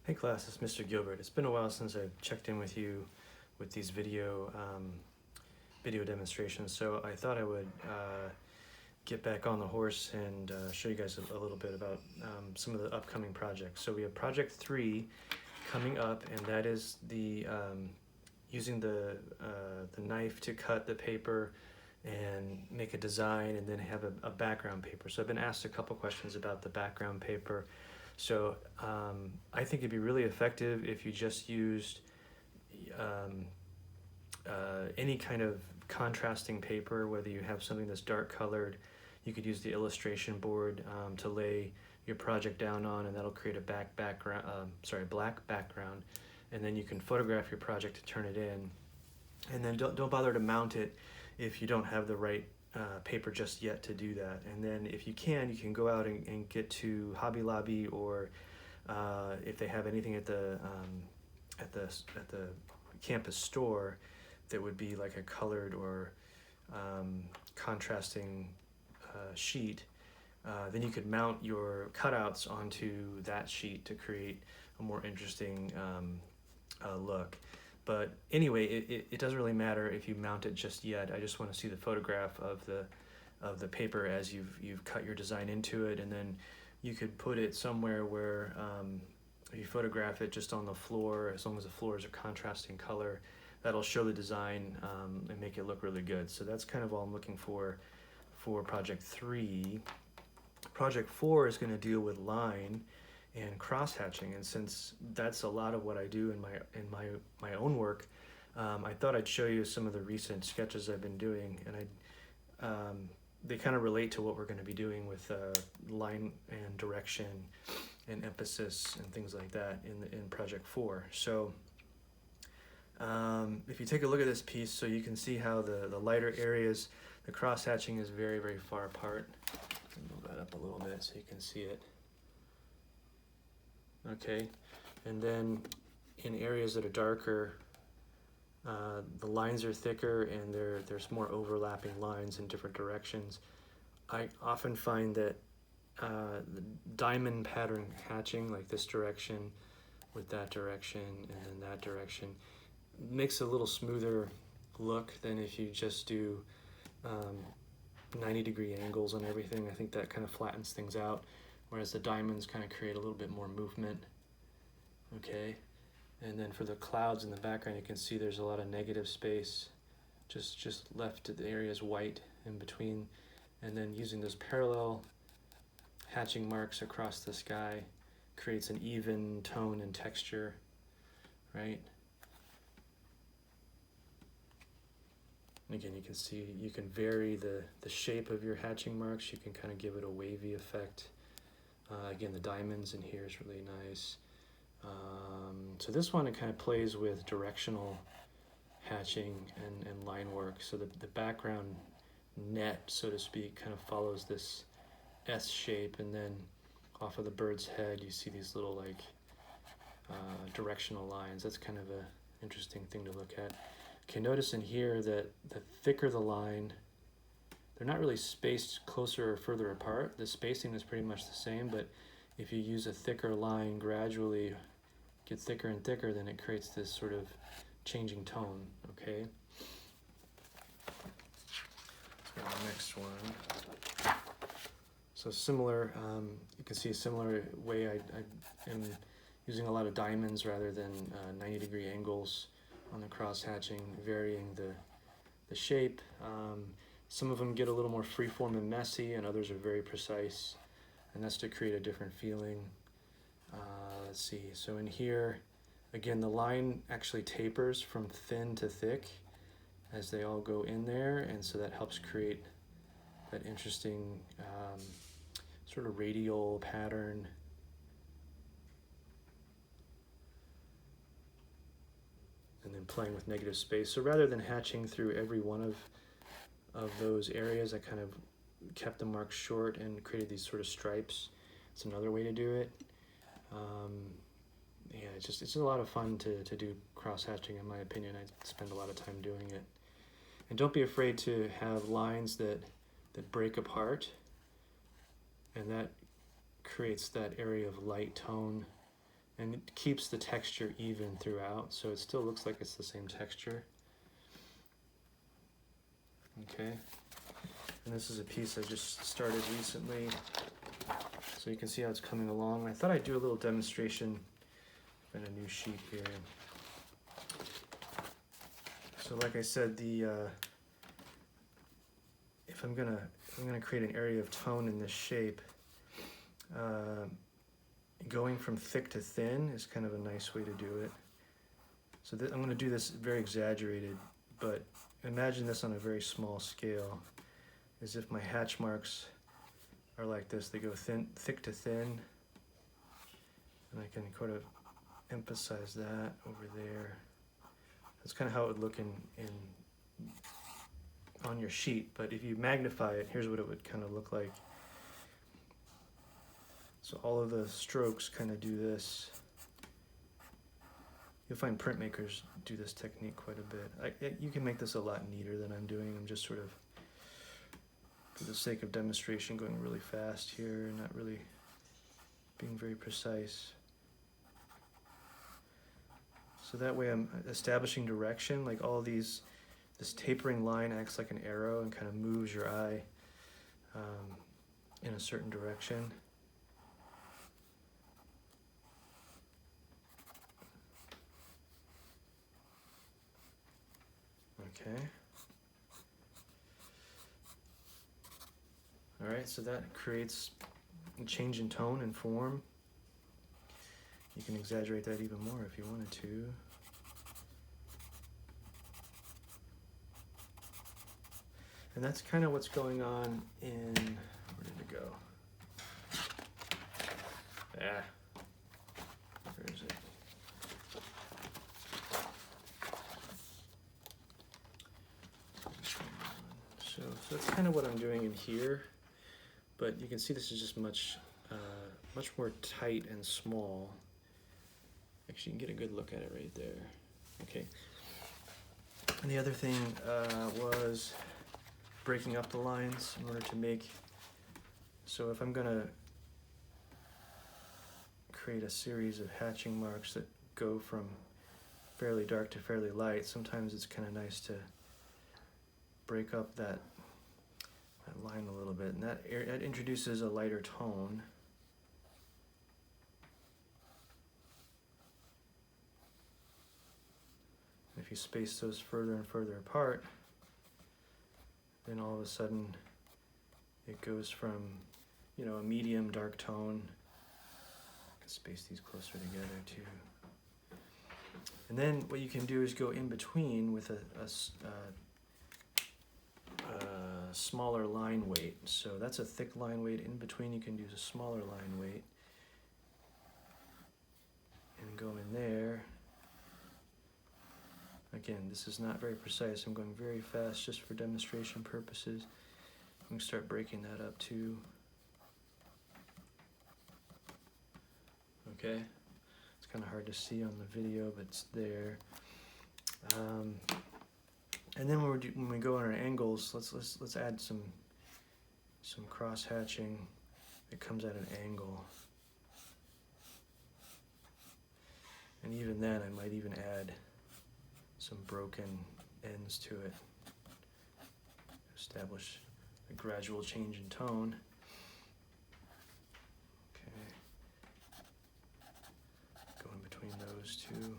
Hey class, it's Mr. Gilbert. It's been a while since I've checked in with you with these video demonstrations, so I thought I would get back on the horse and show you guys a little bit about some of the upcoming projects. So we have Project 3 coming up, and that is the using the knife to cut the paper and make a design and then have a background paper. So I've been asked a couple questions about the background paper. So I think it'd be really effective if you just used any kind of contrasting paper, whether you have something that's dark colored. You could use the illustration board to lay your project down on, and that'll create a black background, and then you can photograph your project to turn it in. And then don't bother to mount it if you don't have the right paper just yet to do that. And then if you can go out and get to Hobby Lobby, or if they have anything at the campus store that would be like a colored or contrasting sheet, then you could mount your cutouts onto that sheet to create a more interesting look. But anyway, it doesn't really matter if you mount it just yet. I just want to see the photograph of the paper as you've cut your design into it, and then you could put it somewhere where if you photograph it just on the floor, as long as the floor is a contrasting color, that'll show the design and make it look really good. So that's kind of all I'm looking for Project 3. Project 4 is going to deal with line and cross-hatching, and since that's a lot of what I do in my own work, I thought I'd show you some of the recent sketches I've been doing, and they kind of relate to what we're going to be doing with line and direction and emphasis and things like that in Project 4. So if you take a look at this piece, so you can see how the lighter areas, the cross-hatching is very, very far apart. Move that up a little bit so you can see it. Okay, and then in areas that are darker, the lines are thicker and there's more overlapping lines in different directions. I often find that the diamond pattern hatching, like this direction with that direction and then that direction, makes a little smoother look than if you just do 90-degree angles on everything. I think that kind of flattens things out, whereas the diamonds kind of create a little bit more movement. Okay, and then for the clouds in the background, you can see there's a lot of negative space, just left the areas white in between, and then using those parallel hatching marks across the sky creates an even tone and texture, right? Again, you can see you can vary the shape of your hatching marks. You can kind of give it a wavy effect. Again, the diamonds in here is really nice. So this one, it kind of plays with directional hatching and line work. So the background net, so to speak, kind of follows this S shape, and then off of the bird's head, you see these little like directional lines. That's kind of an interesting thing to look at. Okay, notice in here that the thicker the line, they're not really spaced closer or further apart. The spacing is pretty much the same, but if you use a thicker line, gradually get thicker and thicker, then it creates this sort of changing tone, okay? Let's go to the next one. So similar, you can see a similar way I am using a lot of diamonds rather than 90-degree angles on the cross-hatching, varying the shape. Some of them get a little more freeform and messy, and others are very precise, and that's to create a different feeling. Let's see, so in here, again, the line actually tapers from thin to thick as they all go in there, and so that helps create that interesting sort of radial pattern. And then playing with negative space. So rather than hatching through every one of those areas, I kind of kept the marks short and created these sort of stripes. It's another way to do it. Yeah, it's just a lot of fun to do cross-hatching, in my opinion. I spend a lot of time doing it. And don't be afraid to have lines that break apart, and that creates that area of light tone And it keeps the texture even throughout, so it still looks like it's the same texture. Okay, and this is a piece I just started recently, so you can see how it's coming along. I thought I'd do a little demonstration in a new sheet here. So like I said, if I'm gonna create an area of tone in this shape, going from thick to thin is kind of a nice way to do it. So I'm going to do this very exaggerated, but imagine this on a very small scale, as if my hatch marks are like this. They go thick to thin, and I can kind of emphasize that over there. That's kind of how it would look on your sheet, but if you magnify it, here's what it would kind of look like. So all of the strokes kind of do this. You'll find printmakers do this technique quite a bit. You can make this a lot neater than I'm doing. I'm just sort of, for the sake of demonstration, going really fast here, not really being very precise. So that way I'm establishing direction, like all these, this tapering line acts like an arrow and kind of moves your eye in a certain direction. Okay. All right, so that creates a change in tone and form. You can exaggerate that even more if you wanted to. And that's kind of what's going on in, where did it go? Where is it? So that's kind of what I'm doing in here, but you can see this is just much more tight and small. Actually, you can get a good look at it right there. Okay. And the other thing was breaking up the lines in order to make, so if I'm gonna create a series of hatching marks that go from fairly dark to fairly light, sometimes it's kind of nice to break up that line a little bit, and that introduces a lighter tone. If you space those further and further apart, then all of a sudden it goes from, you know, a medium dark tone. I can space these closer together too. And then what you can do is go in between with a smaller line weight. So that's a thick line weight. In between you can use a smaller line weight and go in there. Again, this is not very precise. I'm going very fast just for demonstration purposes. I'm going to start breaking that up too. Okay, it's kind of hard to see on the video, but it's there. And then when we go on our angles, let's add some cross hatching that comes at an angle. And even then, I might even add some broken ends to it. Establish a gradual change in tone. Okay. Go in between those two.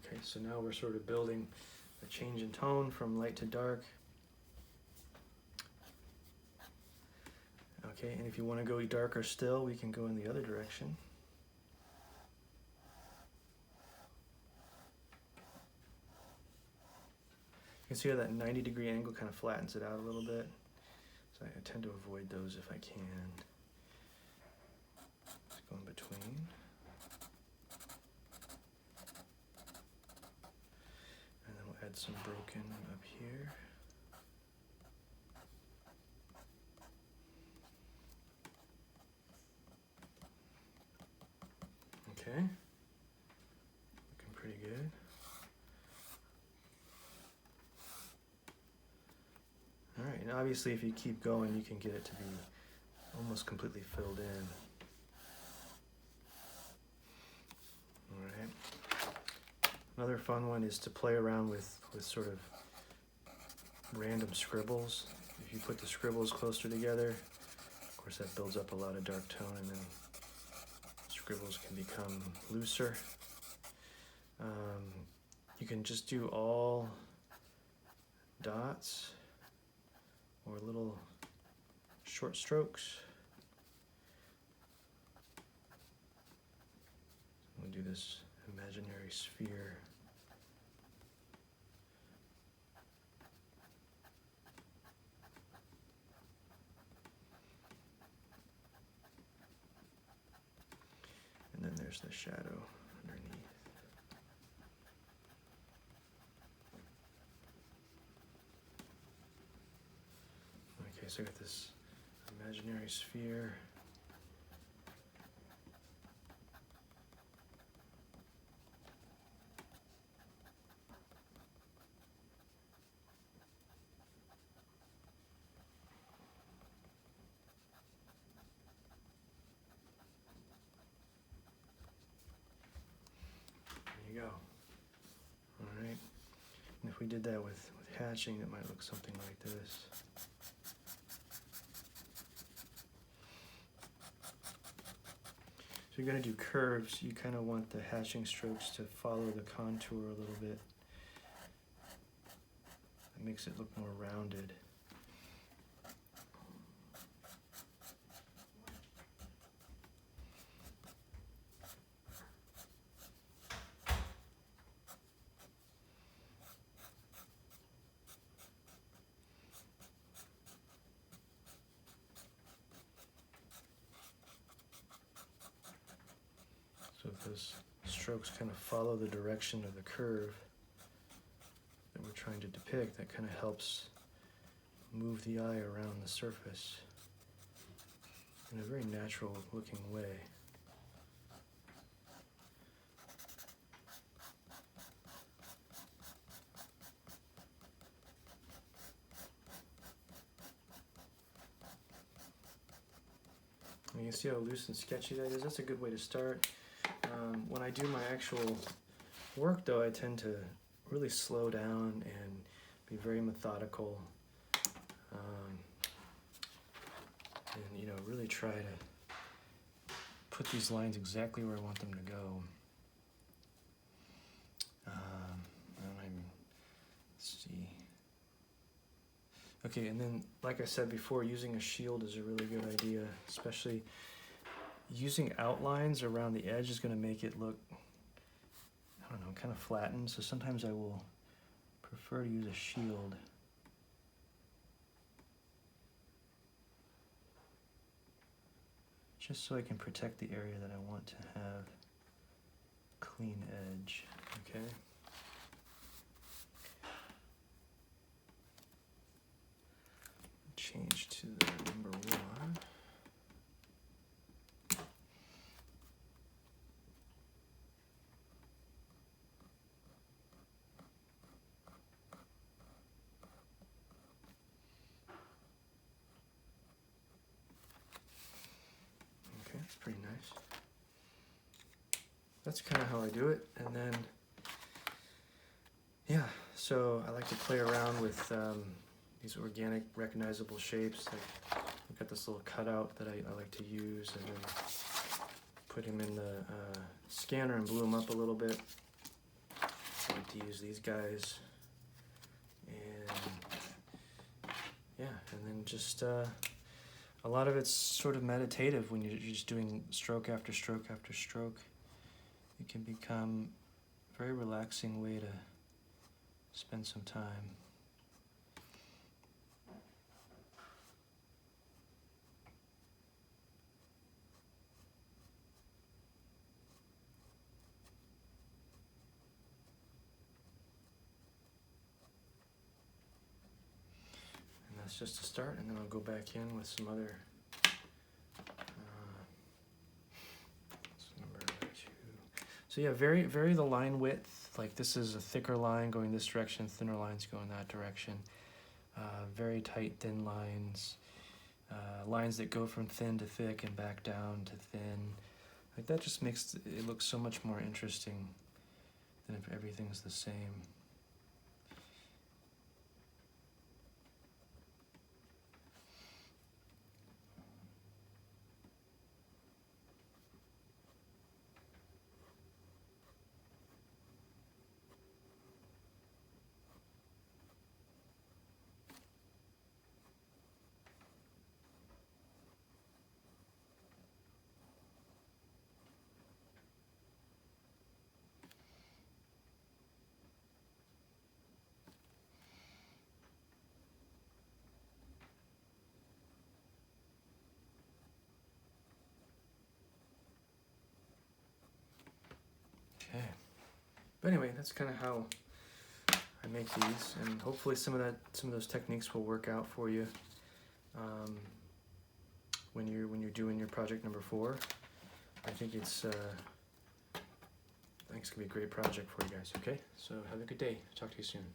Okay, so now we're sort of building a change in tone from light to dark. Okay, and if you want to go darker still, we can go in the other direction. You can see how that 90-degree angle kind of flattens it out a little bit. So I tend to avoid those if I can. Let's go in between. And then we'll add some broken up here. Okay, looking pretty good. All right, now obviously if you keep going, you can get it to be almost completely filled in. All right. Another fun one is to play around with sort of random scribbles. If you put the scribbles closer together, of course that builds up a lot of dark tone, and then scribbles can become looser. You can just do all dots or little short strokes. We'll do this imaginary sphere. And then there's the shadow underneath. Okay, so I got this imaginary sphere. There you go. All right. And if we did that with hatching, it might look something like this. If you're going to do curves, you kind of want the hatching strokes to follow the contour a little bit. It makes it look more rounded. So if those strokes kind of follow the direction of the curve that we're trying to depict, that kind of helps move the eye around the surface in a very natural looking way. And you can see how loose and sketchy that is. That's a good way to start. When I do my actual work, though, I tend to really slow down and be very methodical, and really try to put these lines exactly where I want them to go. Let's see. Okay, and then, like I said before, using a shield is a really good idea, especially using outlines around the edge is going to make it look, I don't know, kind of flattened. So sometimes I will prefer to use a shield. Just so I can protect the area that I want to have clean edge, okay? Change to the number 1. Okay, that's pretty nice. That's kind of how I do it, and then, yeah, so I like to play around with these organic, recognizable shapes. Like I've got this little cutout that I like to use, and then put him in the scanner and blue him up a little bit. I like to use these guys, and yeah, and then just a lot of it's sort of meditative when you're just doing stroke after stroke after stroke. It can become a very relaxing way to spend some time. That's just a start, and then I'll go back in with some other number 2. So yeah, vary the line width. Like this is a thicker line going this direction, thinner lines going that direction. very tight, thin lines, lines that go from thin to thick and back down to thin. Like that just makes it look so much more interesting than if everything's the same. Okay. But anyway, that's kind of how I make these, and hopefully some of those techniques will work out for you when you're doing your project number 4. I think it's gonna be a great project for you guys. Okay, so have a good day. Talk to you soon.